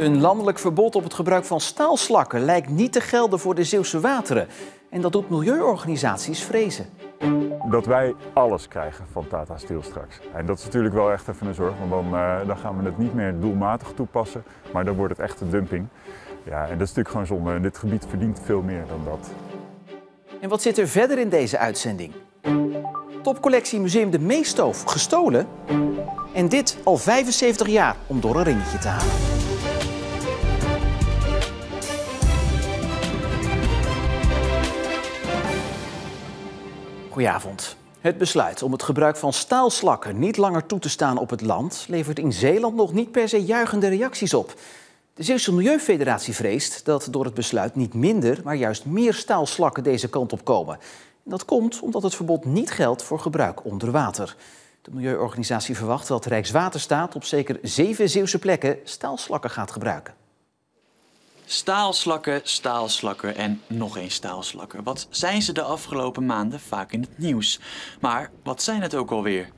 Een landelijk verbod op het gebruik van staalslakken lijkt niet te gelden voor de Zeeuwse wateren. En dat doet milieuorganisaties vrezen. Dat wij alles krijgen van Tata Steel straks. En dat is natuurlijk wel echt even een zorg, want dan gaan we het niet meer doelmatig toepassen, maar dan wordt het echt een dumping. Ja, en dat is natuurlijk gewoon zonde. Dit gebied verdient veel meer dan dat. En wat zit er verder in deze uitzending? Topcollectie Museum de Meestoof gestolen? En dit al 75 jaar om door een ringetje te halen. Goedenavond. Het besluit om het gebruik van staalslakken niet langer toe te staan op het land levert in Zeeland nog niet per se juichende reacties op. De Zeeuwse Milieufederatie vreest dat door het besluit niet minder, maar juist meer staalslakken deze kant op komen. En dat komt omdat het verbod niet geldt voor gebruik onder water. De milieuorganisatie verwacht dat Rijkswaterstaat op zeker 7 Zeeuwse plekken staalslakken gaat gebruiken. Staalslakken, staalslakken en nog eens staalslakken. Wat zijn ze de afgelopen maanden vaak in het nieuws? Maar wat zijn het ook alweer?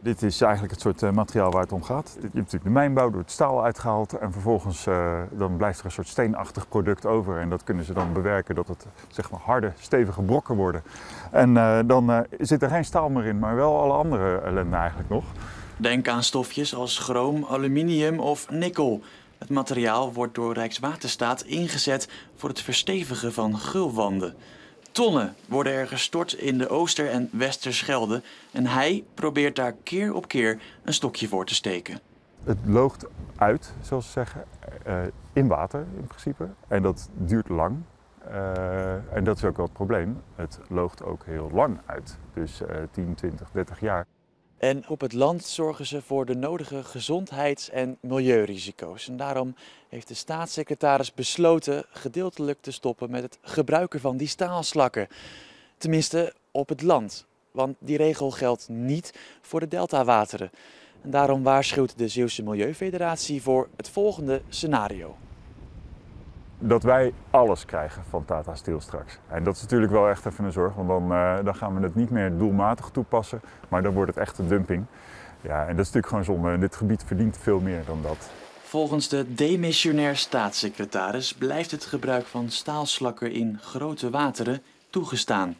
Dit is eigenlijk het soort materiaal waar het om gaat. Je hebt natuurlijk de mijnbouw door het staal uitgehaald en vervolgens dan blijft er een soort steenachtig product over. En dat kunnen ze dan bewerken dat het zeg maar harde, stevige brokken worden. En dan zit er geen staal meer in, maar wel alle andere ellende eigenlijk nog. Denk aan stofjes als chroom, aluminium of nikkel. Het materiaal wordt door Rijkswaterstaat ingezet voor het verstevigen van gulwanden. Tonnen worden er gestort in de Ooster- en Westerschelde en hij probeert daar keer op keer een stokje voor te steken. Het loogt uit, zoals ze zeggen, in water in principe. En dat duurt lang. En dat is ook wel het probleem. Het loogt ook heel lang uit. Dus 10, 20, 30 jaar. En op het land zorgen ze voor de nodige gezondheids- en milieurisico's. En daarom heeft de staatssecretaris besloten gedeeltelijk te stoppen met het gebruiken van die staalslakken. Tenminste op het land, want die regel geldt niet voor de deltawateren. En daarom waarschuwt de Zeeuwse Milieufederatie voor het volgende scenario. Dat wij alles krijgen van Tata Steel straks. En dat is natuurlijk wel echt even een zorg, want dan gaan we het niet meer doelmatig toepassen, maar dan wordt het echt een dumping. Ja, en dat is natuurlijk gewoon zonde. En dit gebied verdient veel meer dan dat. Volgens de demissionair staatssecretaris blijft het gebruik van staalslakken in grote wateren toegestaan.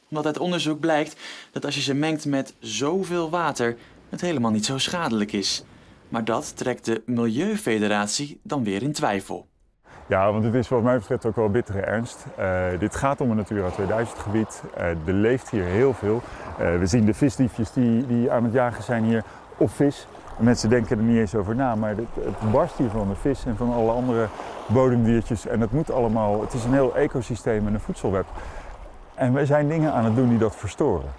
Omdat uit onderzoek blijkt dat als je ze mengt met zoveel water, het helemaal niet zo schadelijk is. Maar dat trekt de Milieufederatie dan weer in twijfel. Ja, want het is wat mij betreft ook wel bittere ernst. Dit gaat om een Natura 2000 gebied. Er leeft hier heel veel. We zien de visdiefjes die aan het jagen zijn hier op vis. Mensen denken er niet eens over na, maar het barst hier van de vis en van alle andere bodemdiertjes. En het moet allemaal, het is een heel ecosysteem en een voedselweb. En wij zijn dingen aan het doen die dat verstoren.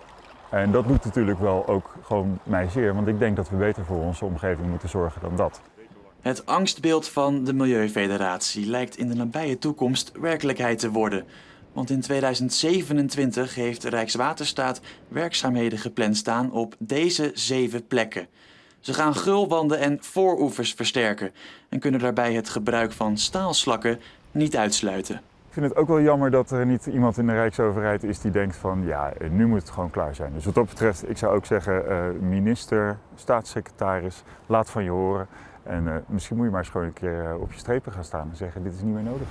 En dat doet natuurlijk wel ook gewoon mij zeer, want ik denk dat we beter voor onze omgeving moeten zorgen dan dat. Het angstbeeld van de Milieufederatie lijkt in de nabije toekomst werkelijkheid te worden. Want in 2027 heeft Rijkswaterstaat werkzaamheden gepland staan op deze 7 plekken. Ze gaan gulwanden en vooroevers versterken en kunnen daarbij het gebruik van staalslakken niet uitsluiten. Ik vind het ook wel jammer dat er niet iemand in de Rijksoverheid is die denkt van ja, nu moet het gewoon klaar zijn. Dus wat dat betreft, ik zou ook zeggen, minister, staatssecretaris, laat van je horen. En misschien moet je maar eens gewoon een keer op je strepen gaan staan en zeggen dit is niet meer nodig.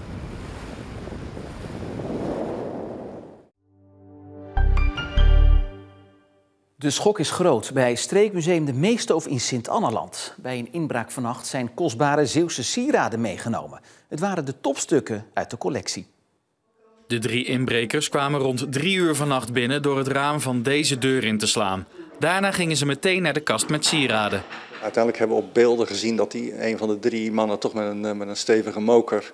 De schok is groot bij streekmuseum de Meestoof in Sint-Annaland. Bij een inbraak vannacht zijn kostbare Zeeuwse sieraden meegenomen. Het waren de topstukken uit de collectie. De 3 inbrekers kwamen rond 3 uur vannacht binnen door het raam van deze deur in te slaan. Daarna gingen ze meteen naar de kast met sieraden. Uiteindelijk hebben we op beelden gezien dat een van de 3 mannen toch met een stevige moker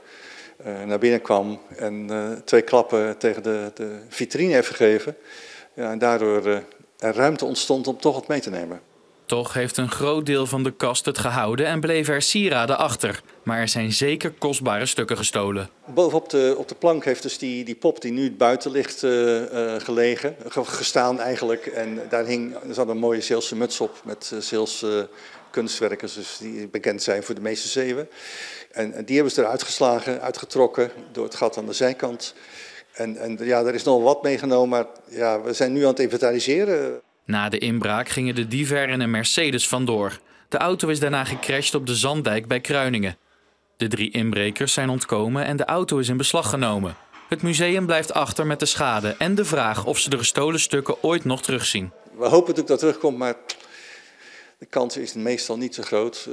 naar binnen kwam. En 2 klappen tegen de vitrine heeft gegeven. Ja, en daardoor er ruimte ontstond om toch wat mee te nemen. Toch heeft een groot deel van de kast het gehouden en bleven er sieraden achter. Maar er zijn zeker kostbare stukken gestolen. Bovenop de plank heeft dus die pop die nu buiten ligt gestaan eigenlijk. En daar zat een mooie Zeelse muts op met Zeelse kunstwerkers dus die bekend zijn voor de meeste Zeeuwen. En die hebben ze eruit geslagen, uitgetrokken door het gat aan de zijkant. En ja, er is nog wat meegenomen, maar ja, we zijn nu aan het inventariseren. Na de inbraak gingen de dieven er in een Mercedes vandoor. De auto is daarna gecrashed op de Zanddijk bij Kruiningen. De 3 inbrekers zijn ontkomen en de auto is in beslag genomen. Het museum blijft achter met de schade en de vraag of ze de gestolen stukken ooit nog terugzien. We hopen natuurlijk dat het terugkomt, maar de kans is meestal niet zo groot.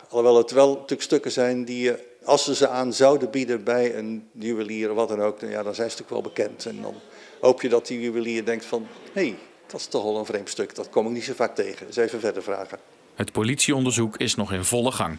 Alhoewel het wel natuurlijk stukken zijn die, als ze aan zouden bieden bij een juwelier of wat dan ook, ja, dan zijn ze natuurlijk wel bekend. En dan hoop je dat die juwelier denkt van, hé, dat is toch wel een vreemd stuk, dat kom ik niet zo vaak tegen. Dus even verder vragen. Het politieonderzoek is nog in volle gang.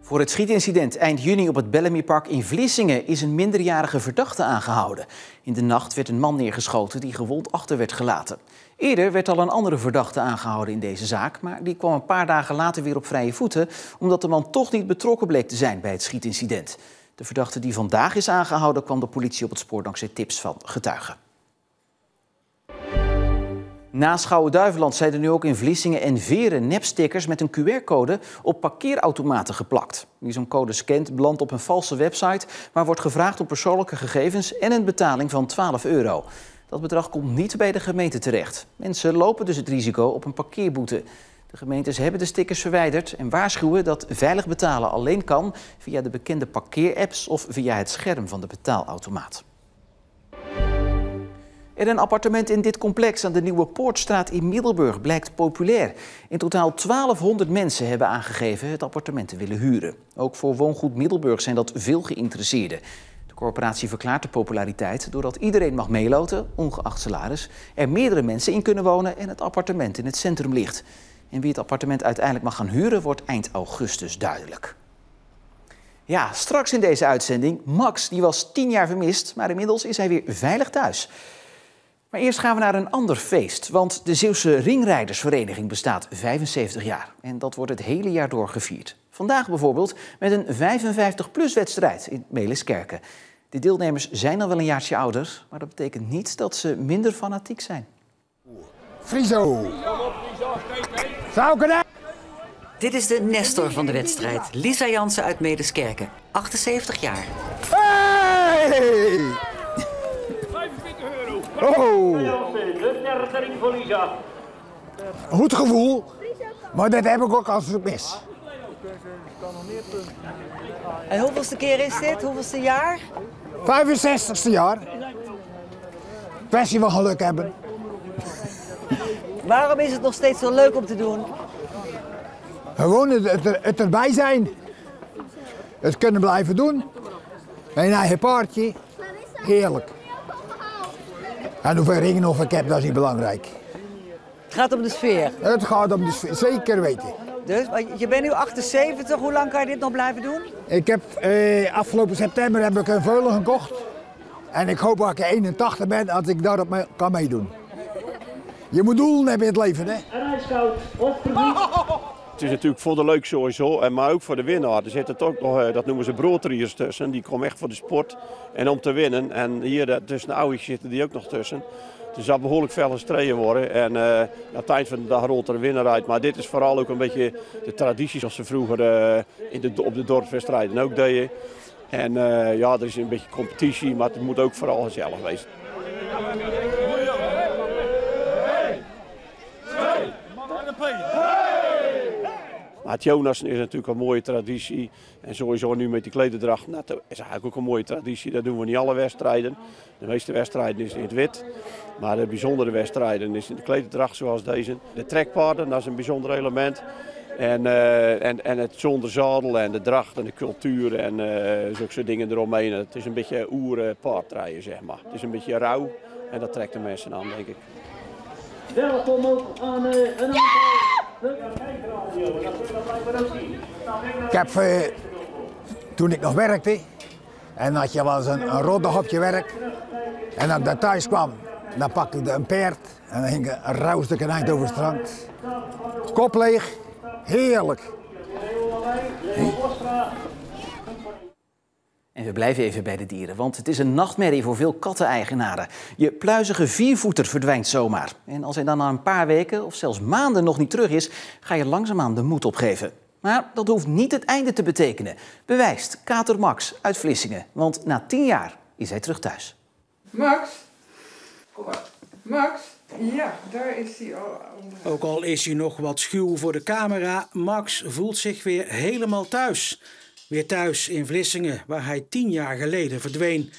Voor het schietincident eind juni op het Bellamypark in Vlissingen is een minderjarige verdachte aangehouden. In de nacht werd een man neergeschoten die gewond achter werd gelaten. Eerder werd al een andere verdachte aangehouden in deze zaak, maar die kwam een paar dagen later weer op vrije voeten, omdat de man toch niet betrokken bleek te zijn bij het schietincident. De verdachte die vandaag is aangehouden kwam de politie op het spoor dankzij tips van getuigen. Na Schouwen-Duiveland zijn er nu ook in Vlissingen en Veren nepstickers met een QR-code op parkeerautomaten geplakt. Wie zo'n code scant, belandt op een valse website waar wordt gevraagd om persoonlijke gegevens en een betaling van €12. Dat bedrag komt niet bij de gemeente terecht. Mensen lopen dus het risico op een parkeerboete. De gemeentes hebben de stickers verwijderd en waarschuwen dat veilig betalen alleen kan via de bekende parkeerapps of via het scherm van de betaalautomaat. En een appartement in dit complex aan de Nieuwe Poortstraat in Middelburg blijkt populair. In totaal 1200 mensen hebben aangegeven het appartement te willen huren. Ook voor Woongoed Middelburg zijn dat veel geïnteresseerden. De corporatie verklaart de populariteit doordat iedereen mag meeloten, ongeacht salaris, er meerdere mensen in kunnen wonen en het appartement in het centrum ligt. En wie het appartement uiteindelijk mag gaan huren wordt eind augustus duidelijk. Ja, straks in deze uitzending, Max, die was 10 jaar vermist, maar inmiddels is hij weer veilig thuis. Maar eerst gaan we naar een ander feest, want de Zeeuwse Ringrijdersvereniging bestaat 75 jaar. En dat wordt het hele jaar door gevierd. Vandaag bijvoorbeeld met een 55-plus wedstrijd in Meliskerke. De deelnemers zijn al wel een jaartje ouder, maar dat betekent niet dat ze minder fanatiek zijn. Friso! Sauken! Dit is de Nestor van de wedstrijd, Lisa Jansen uit Meliskerke, 78 jaar. Hey! Oh! Een goed gevoel, maar dat heb ik ook als ik mis. En hoeveelste keer is dit? Hoeveelste jaar? 65ste jaar. Kwestie van geluk hebben. Waarom is het nog steeds zo leuk om te doen? Gewoon het erbij zijn. Het kunnen blijven doen. Een eigen paardje. Heerlijk. En hoeveel ringen of ik heb, dat is niet belangrijk. Het gaat om de sfeer. Het gaat om de sfeer, zeker weten. Dus, je bent nu 78, hoe lang kan je dit nog blijven doen? Ik heb afgelopen september heb ik een veulen gekocht. En ik hoop dat ik 81 ben, dat ik daarop kan meedoen. Je moet doelen hebben in het leven, hè? Het is natuurlijk voor de leuk sowieso, maar ook voor de winnaar. Er zitten toch nog, dat noemen ze broodriers tussen, die komen echt voor de sport en om te winnen. En hier tussen de oudjes zitten die ook nog tussen. Dus dat behoorlijk fel gestreden worden en aan het eind van de dag rolt er een winnaar uit. Maar dit is vooral ook een beetje de traditie zoals ze vroeger op de dorpswedstrijden ook deden. En ja, er is een beetje competitie, maar het moet ook vooral gezellig wezen. Maar het Jonassen is natuurlijk een mooie traditie. En sowieso nu met die klederdracht, nou, dat is eigenlijk ook een mooie traditie. Dat doen we niet alle wedstrijden. De meeste wedstrijden is in het wit. Maar de bijzondere wedstrijden is in de klederdracht zoals deze. De trekpaarden, dat is een bijzonder element. En het zonder zadel en de dracht en de cultuur en zulke soort dingen eromheen. Het is een beetje oerpaardrijden, zeg maar. Het is een beetje rauw en dat trekt de mensen aan, denk ik. Welkom ook aan een aantal. Ik heb, toen ik nog werkte, en had je wel eens een roddag op je werk, en als ik daar thuis kwam, dan pakte ik een paard en dan ging een rauw stuk eind over het strand. Kop leeg, heerlijk. En we blijven even bij de dieren, want het is een nachtmerrie voor veel katteneigenaren. Je pluizige viervoeter verdwijnt zomaar. En als hij dan na een paar weken of zelfs maanden nog niet terug is, ga je langzaamaan de moed opgeven. Maar dat hoeft niet het einde te betekenen, bewijst kater Max uit Vlissingen. Want na 10 jaar is hij terug thuis. Max, kom maar. Max, Ja, daar is hij al onder. Ook al is hij nog wat schuw voor de camera, Max voelt zich weer helemaal thuis. Weer thuis in Vlissingen, waar hij 10 jaar geleden verdween.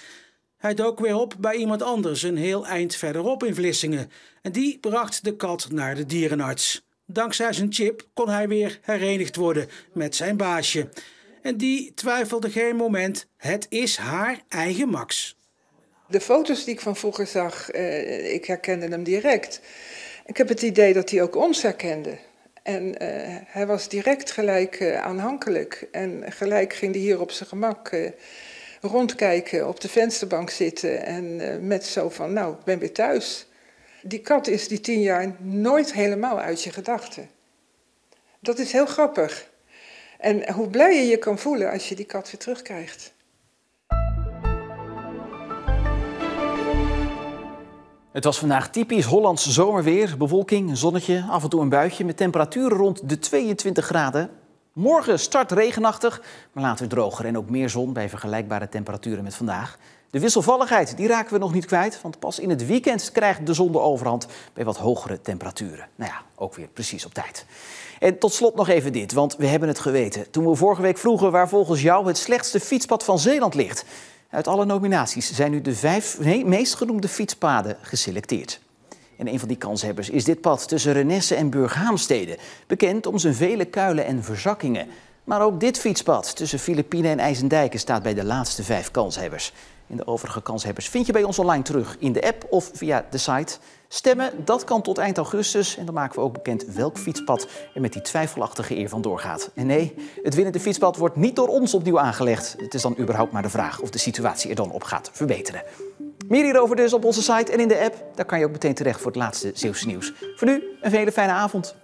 Hij dook weer op bij iemand anders een heel eind verderop in Vlissingen. En die bracht de kat naar de dierenarts. Dankzij zijn chip kon hij weer herenigd worden met zijn baasje. En die twijfelde geen moment, het is haar eigen Max. De foto's die ik van vroeger zag, ik herkende hem direct. Ik heb het idee dat hij ook ons herkende. En hij was direct gelijk aanhankelijk. En gelijk ging hij hier op zijn gemak rondkijken, op de vensterbank zitten. En met zo van, nou, ik ben weer thuis. Die kat is die 10 jaar nooit helemaal uit je gedachten. Dat is heel grappig. En hoe blij je je kan voelen als je die kat weer terugkrijgt. Het was vandaag typisch Hollands zomerweer. Bewolking, een zonnetje, af en toe een buitje met temperaturen rond de 22 graden. Morgen start regenachtig, maar later droger en ook meer zon bij vergelijkbare temperaturen met vandaag. De wisselvalligheid die raken we nog niet kwijt, want pas in het weekend krijgt de zon de overhand bij wat hogere temperaturen. Nou ja, ook weer precies op tijd. En tot slot nog even dit, want we hebben het geweten. Toen we vorige week vroegen waar volgens jou het slechtste fietspad van Zeeland ligt. Uit alle nominaties zijn nu de 5 meest genoemde fietspaden geselecteerd. En een van die kanshebbers is dit pad tussen Renesse en Burghaamstede. Bekend om zijn vele kuilen en verzakkingen. Maar ook dit fietspad tussen Philippine en IJsendijken staat bij de laatste 5 kanshebbers. En de overige kanshebbers vind je bij ons online terug in de app of via de site. Stemmen, dat kan tot eind augustus. En dan maken we ook bekend welk fietspad er met die twijfelachtige eer vandoor gaat. En nee, het winnende fietspad wordt niet door ons opnieuw aangelegd. Het is dan überhaupt maar de vraag of de situatie er dan op gaat verbeteren. Meer hierover dus op onze site en in de app. Daar kan je ook meteen terecht voor het laatste Zeeuwse nieuws. Voor nu een hele fijne avond.